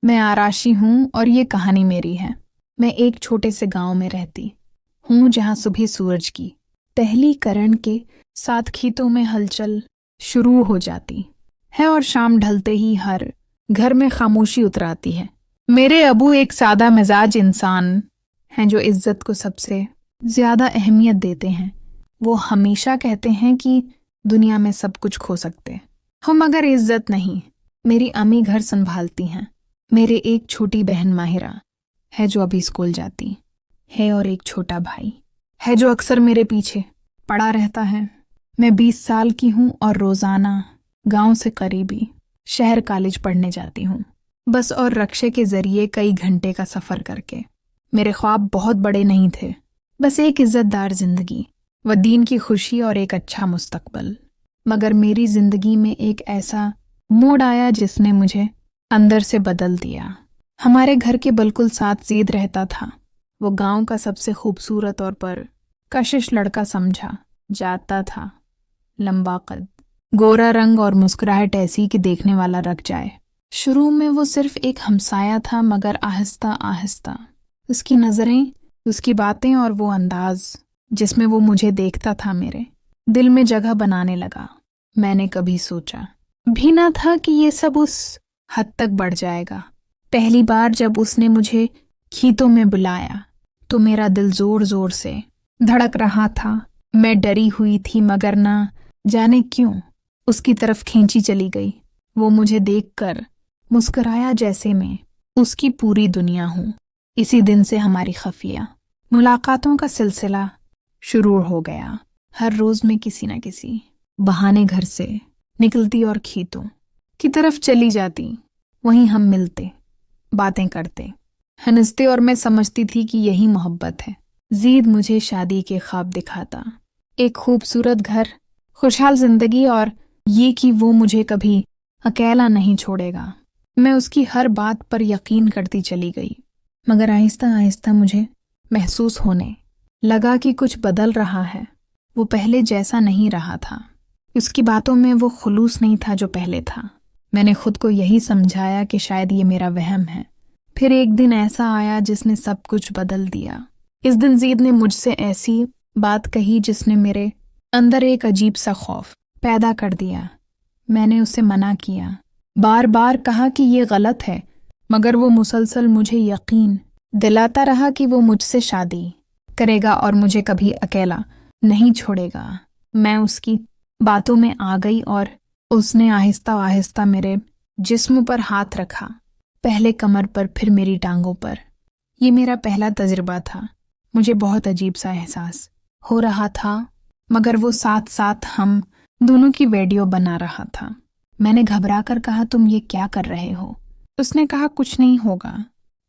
میں آراشی ہوں اور یہ کہانی میری ہے۔ میں ایک چھوٹے سے گاؤں میں رہتی ہوں جہاں صبح سورج کی پہلی کرن کے ساتھ کھیتوں میں ہلچل شروع ہو جاتی ہے اور شام ڈھلتے ہی ہر گھر میں خاموشی اتراتی ہے۔ میرے ابو ایک سادہ مزاج انسان ہیں جو عزت کو سب سے زیادہ اہمیت دیتے ہیں۔ وہ ہمیشہ کہتے ہیں کہ دنیا میں سب کچھ کھو سکتے ہو مگر عزت نہیں۔ میری امی گھر سنبھالتی ہیں۔ میرے ایک چھوٹی بہن ماہرہ ہے جو ابھی اسکول جاتی ہے اور ایک چھوٹا بھائی ہے جو اکثر میرے پیچھے پڑا رہتا ہے۔ میں 20 سال کی ہوں اور روزانہ گاؤں سے قریبی شہر کالج پڑھنے جاتی ہوں، بس اور رکشے کے ذریعے کئی گھنٹے کا سفر کر کے۔ میرے خواب بہت بڑے نہیں تھے، بس ایک عزت دار زندگی و دین کی خوشی اور ایک اچھا مستقبل۔ مگر میری زندگی میں ایک ایسا موڑ آیا جس نے مجھے اندر سے بدل دیا۔ ہمارے گھر کے بالکل ساتھ زید رہتا تھا۔ وہ گاؤں کا سب سے خوبصورت اور پر کشش لڑکا سمجھا جاتا تھا۔ لمبا قد، گورا رنگ اور مسکراہٹ ایسی کہ دیکھنے والا رک جائے۔ شروع میں وہ صرف ایک ہمسایہ تھا مگر آہستہ آہستہ اس کی نظریں، اس کی باتیں اور وہ انداز جس میں وہ مجھے دیکھتا تھا میرے دل میں جگہ بنانے لگا۔ میں نے کبھی سوچا بھی نہ تھا کہ یہ سب اس حد تک بڑھ جائے گا۔ پہلی بار جب اس نے مجھے کھیتوں میں بلایا تو میرا دل زور زور سے دھڑک رہا تھا۔ میں ڈری ہوئی تھی مگر نہ جانے کیوں اس کی طرف کھینچی چلی گئی۔ وہ مجھے دیکھ کر مسکرایا جیسے میں اس کی پوری دنیا ہوں۔ اسی دن سے ہماری خفیہ ملاقاتوں کا سلسلہ شروع ہو گیا۔ ہر روز میں کسی نہ کسی بہانے گھر سے نکلتی اور کھیتوں کی طرف چلی جاتی۔ وہیں ہم ملتے، باتیں کرتے، ہنستے اور میں سمجھتی تھی کہ یہی محبت ہے۔ زید مجھے شادی کے خواب دکھاتا، ایک خوبصورت گھر، خوشحال زندگی اور یہ کہ وہ مجھے کبھی اکیلا نہیں چھوڑے گا۔ میں اس کی ہر بات پر یقین کرتی چلی گئی، مگر آہستہ آہستہ مجھے محسوس ہونے لگا کہ کچھ بدل رہا ہے۔ وہ پہلے جیسا نہیں رہا تھا۔ اس کی باتوں میں وہ خلوص نہیں تھا جو پہلے تھا۔ میں نے خود کو یہی سمجھایا کہ شاید یہ میرا وہم ہے۔ پھر ایک دن ایسا آیا جس نے سب کچھ بدل دیا۔ اس دن زید نے مجھ سے ایسی بات کہی جس نے میرے اندر ایک عجیب سا خوف پیدا کر دیا۔ میں نے اسے منع کیا، بار بار کہا کہ یہ غلط ہے، مگر وہ مسلسل مجھے یقین دلاتا رہا کہ وہ مجھ سے شادی کرے گا اور مجھے کبھی اکیلا نہیں چھوڑے گا۔ میں اس کی باتوں میں آ گئی اور اس نے آہستہ آہستہ میرے جسم پر ہاتھ رکھا، پہلے کمر پر پھر میری ٹانگوں پر۔ یہ میرا پہلا تجربہ تھا۔ مجھے بہت عجیب سا احساس ہو رہا تھا مگر وہ ساتھ ساتھ ہم دونوں کی ویڈیو بنا رہا تھا۔ میں نے گھبرا کر کہا تم یہ کیا کر رہے ہو؟ اس نے کہا کچھ نہیں ہوگا،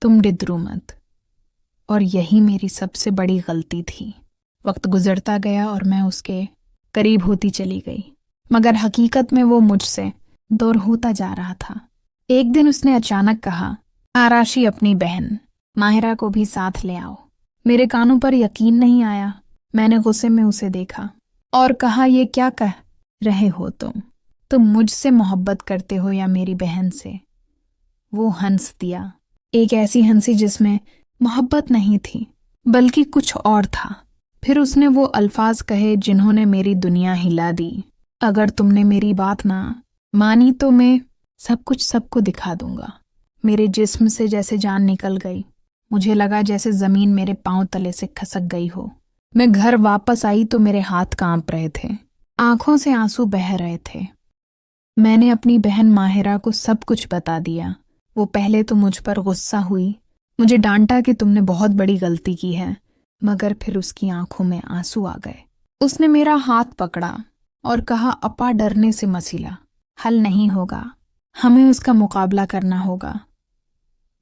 تم ڈدرو مت۔ اور یہی میری سب سے بڑی غلطی تھی۔ وقت گزرتا گیا اور میں اس کے قریب ہوتی چلی گئی، مگر حقیقت میں وہ مجھ سے دور ہوتا جا رہا تھا۔ ایک دن اس نے اچانک کہا آراشی اپنی بہن ماہرہ کو بھی ساتھ لے آؤ۔ میرے کانوں پر یقین نہیں آیا۔ میں نے غصے میں اسے دیکھا اور کہا یہ کیا کہہ رہے ہو تم مجھ سے محبت کرتے ہو یا میری بہن سے؟ وہ ہنس دیا، ایک ایسی ہنسی جس میں محبت نہیں تھی بلکہ کچھ اور تھا۔ پھر اس نے وہ الفاظ کہے جنہوں نے میری دنیا ہلا دی۔ اگر تم نے میری بات نہ مانی تو میں سب کچھ سب کو دکھا دوں گا۔ میرے جسم سے جیسے جان نکل گئی۔ مجھے لگا جیسے زمین میرے پاؤں تلے سے کھسک گئی ہو۔ میں گھر واپس آئی تو میرے ہاتھ کانپ رہے تھے، آنکھوں سے آنسو بہہ رہے تھے۔ میں نے اپنی بہن ماہرہ کو سب کچھ بتا دیا۔ وہ پہلے تو مجھ پر غصہ ہوئی، مجھے ڈانٹا کہ تم نے بہت بڑی غلطی کی ہے، مگر پھر اس کی آنکھوں میں آنسو آ گئے۔ اس نے میرا ہاتھ پکڑا اور کہا اپا ڈرنے سے مسئلہ حل نہیں ہوگا، ہمیں اس کا مقابلہ کرنا ہوگا۔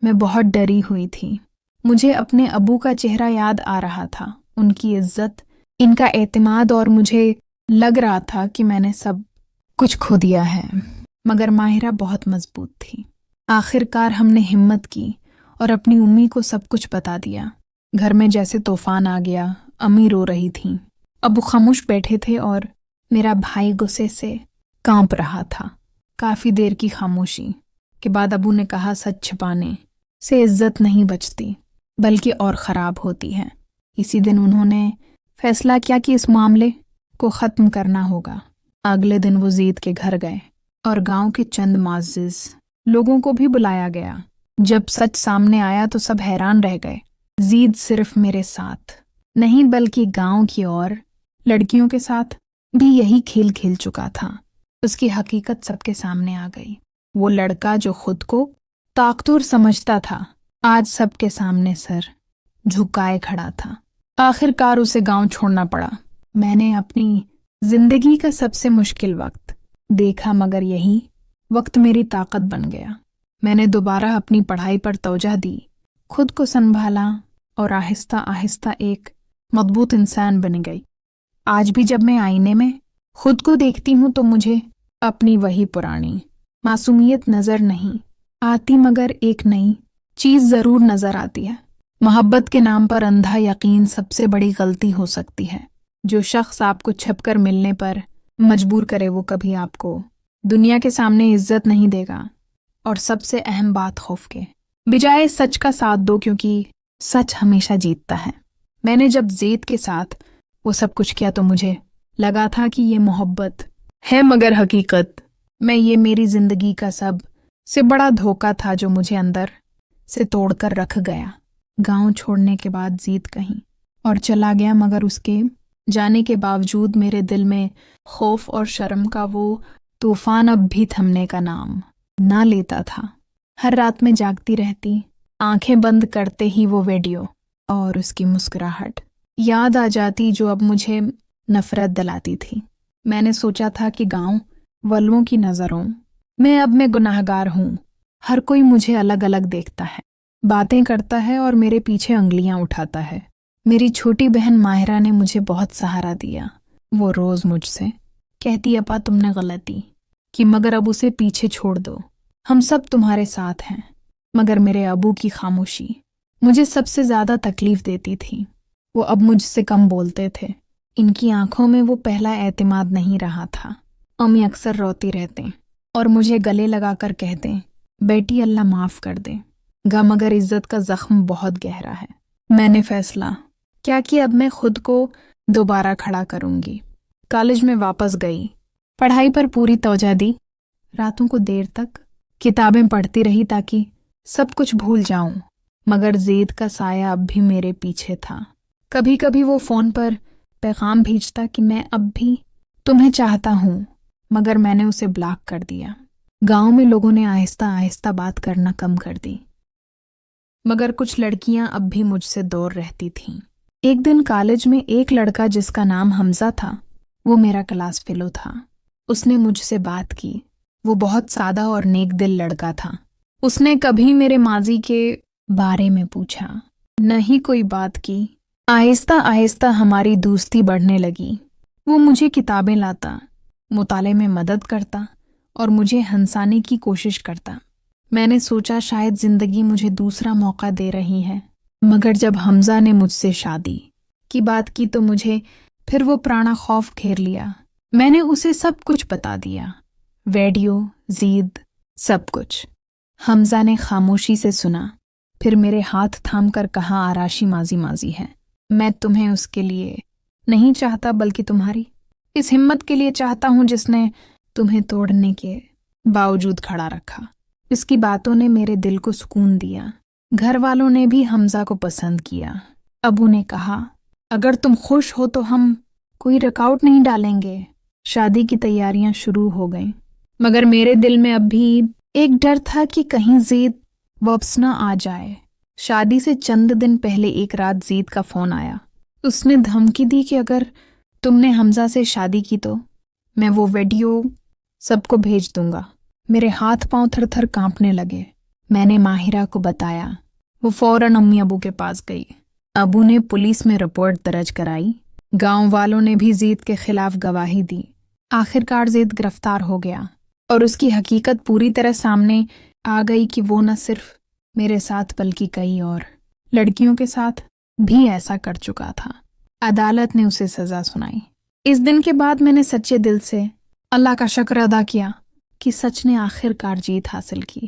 میں بہت ڈری ہوئی تھی۔ مجھے اپنے ابو کا چہرہ یاد آ رہا تھا، ان کی عزت، ان کا اعتماد، اور مجھے لگ رہا تھا کہ میں نے سب کچھ کھو دیا ہے۔ مگر ماہرہ بہت مضبوط تھی۔ آخر کار ہم نے ہمت کی اور اپنی امی کو سب کچھ بتا دیا۔ گھر میں جیسے طوفان آ گیا۔ امی رو رہی تھیں، ابو خاموش بیٹھے تھے اور میرا بھائی غصے سے کانپ رہا تھا۔ کافی دیر کی خاموشی، کے بعد ابو نے کہا سچ چھپانے سے عزت نہیں بچتی بلکہ اور خراب ہوتی ہے۔ اسی دن انہوں نے فیصلہ کیا کہ اس معاملے کو ختم کرنا ہوگا۔ اگلے دن وہ زید کے گھر گئے اور گاؤں کے چند معزز لوگوں کو بھی بلایا گیا۔ جب سچ سامنے آیا تو سب حیران رہ گئے۔ زید صرف میرے ساتھ نہیں بلکہ گاؤں کی اور لڑکیوں کے ساتھ بھی یہی کھیل کھیل چکا تھا۔ اس کی حقیقت سب کے سامنے آ گئی۔ وہ لڑکا جو خود کو طاقتور سمجھتا تھا آج سب کے سامنے سر جھکائے کھڑا تھا۔ آخر کار اسے گاؤں چھوڑنا پڑا۔ میں نے اپنی زندگی کا سب سے مشکل وقت دیکھا مگر یہی وقت میری طاقت بن گیا۔ میں نے دوبارہ اپنی پڑھائی پر توجہ دی، خود کو سنبھالا اور آہستہ آہستہ ایک مضبوط انسان بن گئی۔ آج بھی جب میں آئینے میں خود کو دیکھتی ہوں تو مجھے اپنی وہی پرانی معصومیت نظر نہیں آتی مگر ایک نئی چیز ضرور نظر آتی ہے۔ محبت کے نام پر اندھا یقین سب سے بڑی غلطی ہو سکتی ہے۔ جو شخص آپ کو چھپ کر ملنے پر مجبور کرے وہ کبھی آپ کو دنیا کے سامنے عزت نہیں دے گا۔ اور سب سے اہم بات خوف کے بجائے سچ کا ساتھ دو کیونکہ سچ ہمیشہ جیتتا ہے۔ میں نے جب زید کے ساتھ وہ سب کچھ کیا تو مجھے لگا تھا کہ یہ محبت ہے مگر حقیقت میں یہ میری زندگی کا سب سے بڑا دھوکہ تھا جو مجھے اندر سے توڑ کر رکھ گیا۔ گاؤں چھوڑنے کے بعد زید کہیں اور چلا گیا مگر اس کے جانے کے باوجود میرے دل میں خوف اور شرم کا وہ طوفان اب بھی تھمنے کا نام نہ لیتا تھا۔ ہر رات میں جاگتی رہتی، آنکھیں بند کرتے ہی وہ ویڈیو اور اس کی مسکراہٹ یاد آ جاتی جو اب مجھے نفرت دلاتی تھی۔ میں نے سوچا تھا کہ گاؤں والوں کی نظروں میں گناہگار ہوں۔ ہر کوئی مجھے الگ الگ دیکھتا ہے، باتیں کرتا ہے اور میرے پیچھے انگلیاں اٹھاتا ہے۔ میری چھوٹی بہن ماہرہ نے مجھے بہت سہارا دیا۔ وہ روز مجھ سے کہتی اپا تم نے غلطی کی مگر اب اسے پیچھے چھوڑ دو، ہم سب تمہارے ساتھ ہیں۔ مگر میرے ابو کی خاموشی مجھے سب سے زیادہ تکلیف دیتی تھی۔ وہ اب مجھ سے کم بولتے تھے۔ ان کی آنکھوں میں وہ پہلا اعتماد نہیں رہا تھا۔ امی اکثر روتی رہتے اور مجھے گلے لگا کر کہتے بیٹی اللہ معاف کر دے گا مگر عزت کا زخم بہت گہرا ہے۔ میں نے فیصلہ کیا کہ اب میں خود کو دوبارہ کھڑا کروں گی۔ کالج میں واپس گئی، پڑھائی پر پوری توجہ دی، راتوں کو دیر تک کتابیں پڑھتی رہی تاکہ سب کچھ بھول جاؤں مگر زید کا سایہ اب بھی میرے پیچھے تھا۔ کبھی کبھی وہ فون پر پیغام بھیجتا کہ میں اب بھی تمہیں چاہتا ہوں مگر میں نے اسے بلاک کر دیا۔ گاؤں میں لوگوں نے آہستہ آہستہ بات کرنا کم کر دی مگر کچھ لڑکیاں اب بھی مجھ سے دور رہتی تھیں۔ ایک دن کالج میں ایک لڑکا جس کا نام حمزہ تھا، وہ میرا کلاس فیلو تھا۔ اس نے مجھ سے بات کی۔ وہ بہت سادہ اور نیک دل لڑکا تھا۔ اس نے کبھی میرے ماضی کے بارے میں پوچھا نہ ہی کوئی بات کی۔ آہستہ آہستہ ہماری دوستی بڑھنے لگی۔ وہ مجھے کتابیں لاتا، مطالعے میں مدد کرتا اور مجھے ہنسانے کی کوشش کرتا۔ میں نے سوچا شاید زندگی مجھے دوسرا موقع دے رہی ہے مگر جب حمزہ نے مجھ سے شادی کی بات کی تو مجھے پھر وہ پرانا خوف گھیر لیا۔ میں نے اسے سب کچھ بتا دیا، ویڈیو، زید، سب کچھ۔ حمزہ نے خاموشی سے سنا، پھر میرے ہاتھ تھام کر کہا آراشی ماضی ماضی ہے، میں تمہیں اس کے لیے نہیں چاہتا بلکہ تمہاری اس ہمت کے لیے چاہتا ہوں جس نے تمہیں توڑنے کے باوجود کھڑا رکھا۔ اس کی باتوں نے میرے دل کو سکون دیا۔ گھر والوں نے بھی حمزہ کو پسند کیا۔ ابو نے کہا اگر تم خوش ہو تو ہم کوئی رکاوٹ نہیں ڈالیں گے۔ شادی کی تیاریاں شروع ہو گئیں مگر میرے دل میں اب بھی ایک ڈر تھا کہ کہیں زید واپس نہ آ جائے۔ شادی سے چند دن پہلے ایک رات زید کا فون آیا۔ اس نے دھمکی دی کہ اگر تم نے حمزہ سے شادی کی تو میں وہ ویڈیو سب کو بھیج دوں گا۔ میرے ہاتھ پاؤں تھر تھر کانپنے لگے۔ میں نے ماہرہ کو بتایا۔ وہ فوراً امی ابو کے پاس گئی۔ ابو نے پولیس میں رپورٹ درج کرائی۔ گاؤں والوں نے بھی زید کے خلاف گواہی دی۔ آخر کار زید گرفتار ہو گیا اور اس کی حقیقت پوری طرح سامنے آ گئی کہ وہ نہ صرف میرے ساتھ بلکہ کئی اور لڑکیوں کے ساتھ بھی ایسا کر چکا تھا۔ عدالت نے اسے سزا سنائی۔ اس دن کے بعد میں نے سچے دل سے اللہ کا شکر ادا کیا کہ سچ نے آخر کار جیت حاصل کی۔